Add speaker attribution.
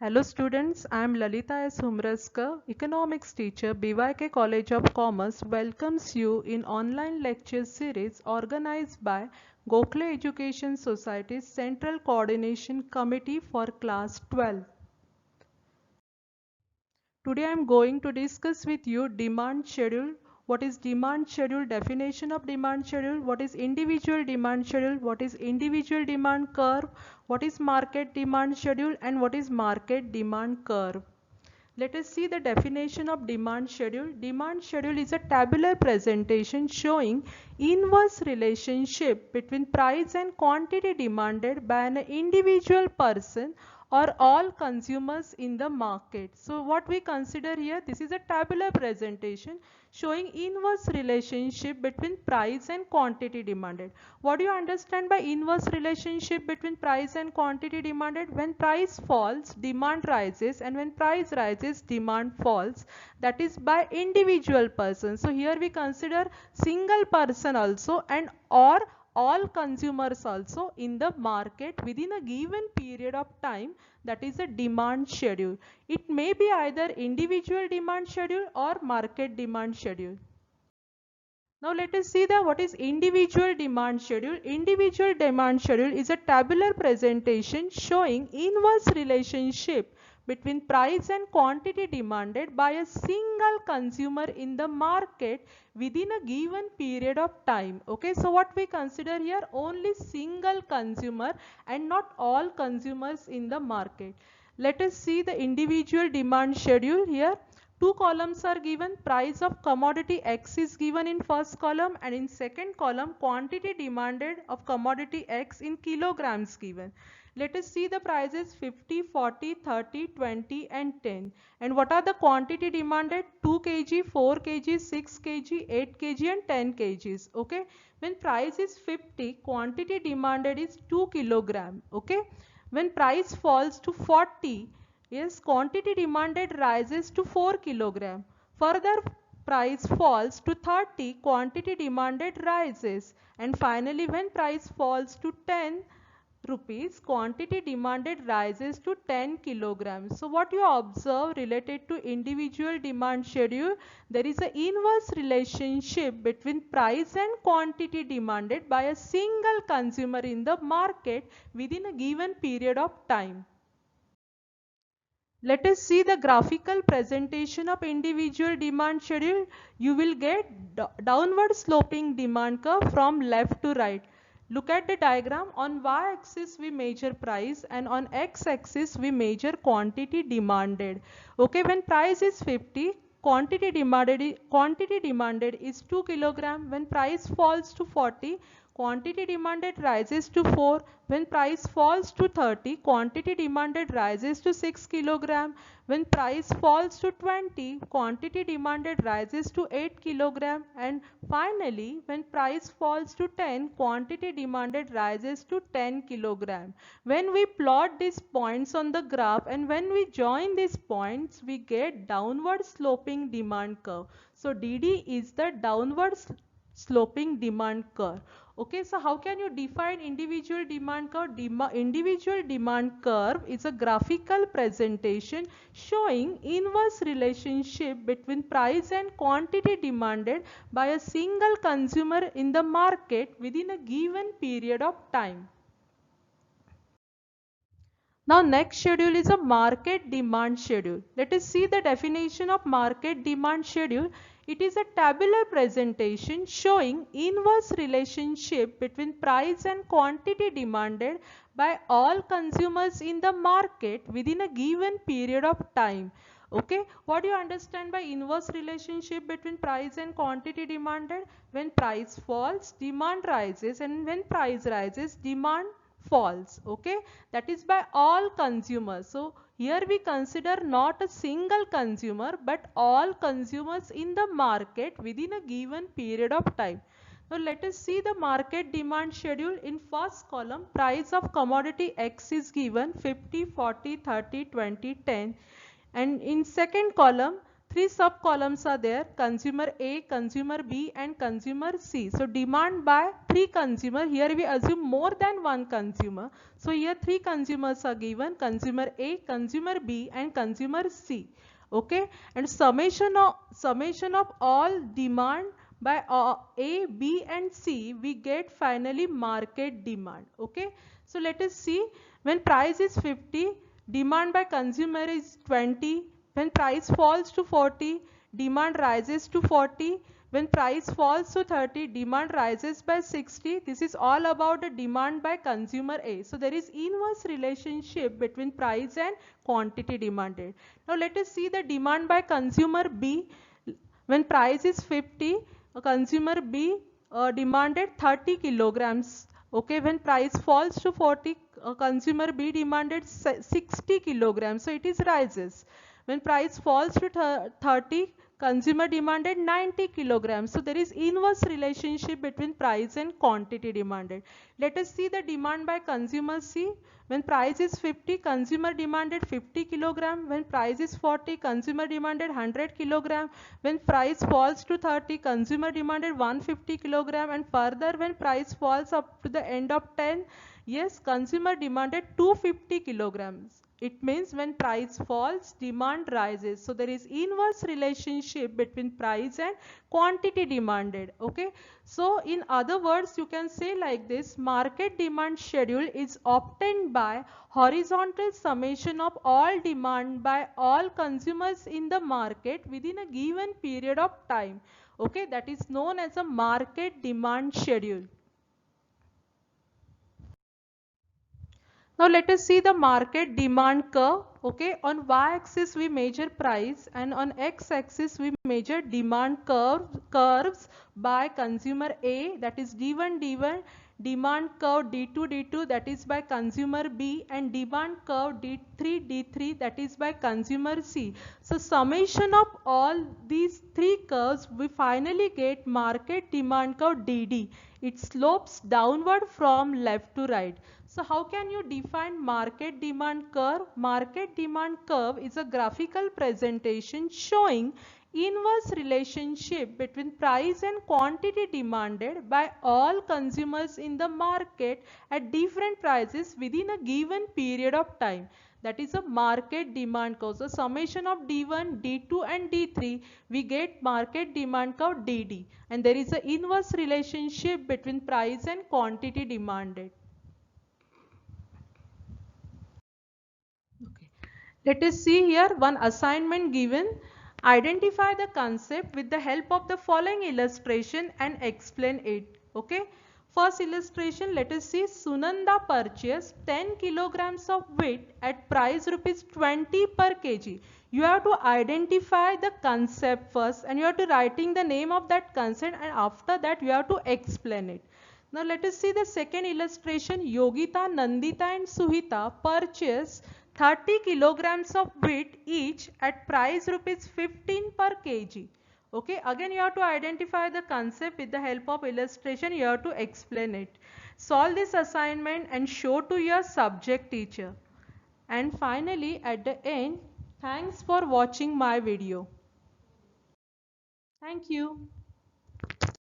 Speaker 1: Hello students, I am Lalita S. Humraskar, Economics teacher, BYK College of Commerce welcomes you in online lecture series organized by Gokhale Education Society's Central Coordination Committee for Class 12. Today I am going to discuss with you demand schedule. What is demand schedule? Definition of demand schedule. What is individual demand schedule? What is individual demand curve? What is market demand schedule? And what is market demand curve? Let us see the definition of demand schedule. Demand schedule is a tabular presentation showing inverse relationship between price and quantity demanded by an individual person or all consumers in the market. So what we consider here, this is a tabular presentation showing inverse relationship between price and quantity demanded. What do you understand by inverse relationship between price and quantity demanded? When price falls, demand rises, and when price rises, demand falls. That is by individual person. So here we consider single person also and or all consumers also in the market within a given period of time, that is a demand schedule. It may be either individual demand schedule or market demand schedule. Now let us see what is individual demand schedule. Individual demand schedule is a tabular presentation showing inverse relationship between price and quantity demanded by a single consumer in the market within a given period of time. Okay, so what we consider here, only single consumer and not all consumers in the market. Let us see the individual demand schedule here. Two columns are given. Price of commodity X is given in first column, and in second column quantity demanded of commodity X in kilograms given. Let us see the prices 50, 40, 30, 20 and 10. And what are the quantity demanded? 2 kg, 4 kg, 6 kg, 8 kg and 10 kgs. Okay. When price is 50, quantity demanded is 2 kilogram. Okay. When price falls to 40, yes, quantity demanded rises to 4 kilogram. Further price falls to 30, quantity demanded rises. And finally, when price falls to 10 rupees, quantity demanded rises to 10 kilograms. So what you observe related to individual demand schedule, there is an inverse relationship between price and quantity demanded by a single consumer in the market within a given period of time. Let us see the graphical presentation of individual demand schedule. You will get downward sloping demand curve from left to right. Look at the diagram. On y-axis we measure price and on x-axis we measure quantity demanded. Okay, when price is 50, quantity demanded is 2 kilogram. When price falls to 40, quantity demanded rises to 4. When price falls to 30, quantity demanded rises to 6 kilogram. When price falls to 20, quantity demanded rises to 8 kilogram. And finally, when price falls to 10, quantity demanded rises to 10 kilogram. When we plot these points on the graph and when we join these points, we get downward sloping demand curve. So DD is the downward sloping demand curve. Okay, so how can you define individual demand curve? Individual demand curve is a graphical presentation showing inverse relationship between price and quantity demanded by a single consumer in the market within a given period of time. Now next schedule is a market demand schedule. Let us see the definition of market demand schedule. It is a tabular presentation showing inverse relationship between price and quantity demanded by all consumers in the market within a given period of time. Okay, what do you understand by inverse relationship between price and quantity demanded? When price falls, demand rises, and when price rises, demand falls. Okay, that is by all consumers. So here we consider not a single consumer but all consumers in the market within a given period of time. Now let us see the market demand schedule. In first column, price of commodity X is given 50, 40, 30, 20, 10. And in second column, three sub columns are there: consumer A, consumer B and consumer C. So demand by three consumer. Here we assume more than one consumer. So here three consumers are given: consumer A, consumer B and consumer C. Okay, and summation of all demand by A, B and C, we get finally market demand. Okay, so let us see. When price is 50, demand by consumer is 20. When price falls to 40, demand rises to 40. When price falls to 30, demand rises by 60. This is all about the demand by consumer A. So there is inverse relationship between price and quantity demanded. Now let us see the demand by consumer B. When price is 50, consumer B demanded 30 kilograms. Okay, when price falls to 40, consumer B demanded 60 kilograms. So it is rises. When price falls to 30, consumer demanded 90 kilograms. So there is inverse relationship between price and quantity demanded. Let us see the demand by consumer C. When price is 50, consumer demanded 50 kilogram. When price is 40, consumer demanded 100 kilogram. When price falls to 30, consumer demanded 150 kilogram. And further, when price falls up to the end of 10, yes, consumer demanded 250 kilograms. It means when price falls, demand rises. So there is inverse relationship between price and quantity demanded. Okay. So in other words, you can say like this: market demand schedule is obtained by horizontal summation of all demand by all consumers in the market within a given period of time. Okay. That is known as a market demand schedule. Now let us see the market demand curve. Okay, on y-axis we measure price and on x-axis we measure demand curves by consumer A, that is D1 D1, demand curve D2 D2, that is by consumer B, and demand curve D3 D3, that is by consumer C. So summation of all these three curves, we finally get market demand curve DD. It slopes downward from left to right. So how can you define market demand curve? Market demand curve is a graphical presentation showing inverse relationship between price and quantity demanded by all consumers in the market at different prices within a given period of time. That is a market demand curve. So summation of D1, D2 and D3, we get market demand curve DD. And there is an inverse relationship between price and quantity demanded. Okay. Let us see here one assignment given. Identify the concept with the help of the following illustration and explain it. Okay. First illustration, let us see. Sunanda purchased 10 kilograms of wheat at price rupees 20 per kg. You have to identify the concept first and you have to writing the name of that concept, and after that you have to explain it. Now let us see the second illustration. Yogita, Nandita and Suhita purchased 30 kilograms of wheat each at price rupees 15 per kg. Okay, again you have to identify the concept with the help of illustration. You have to explain it. Solve this assignment and show to your subject teacher. And finally, at the end, thanks for watching my video. Thank you.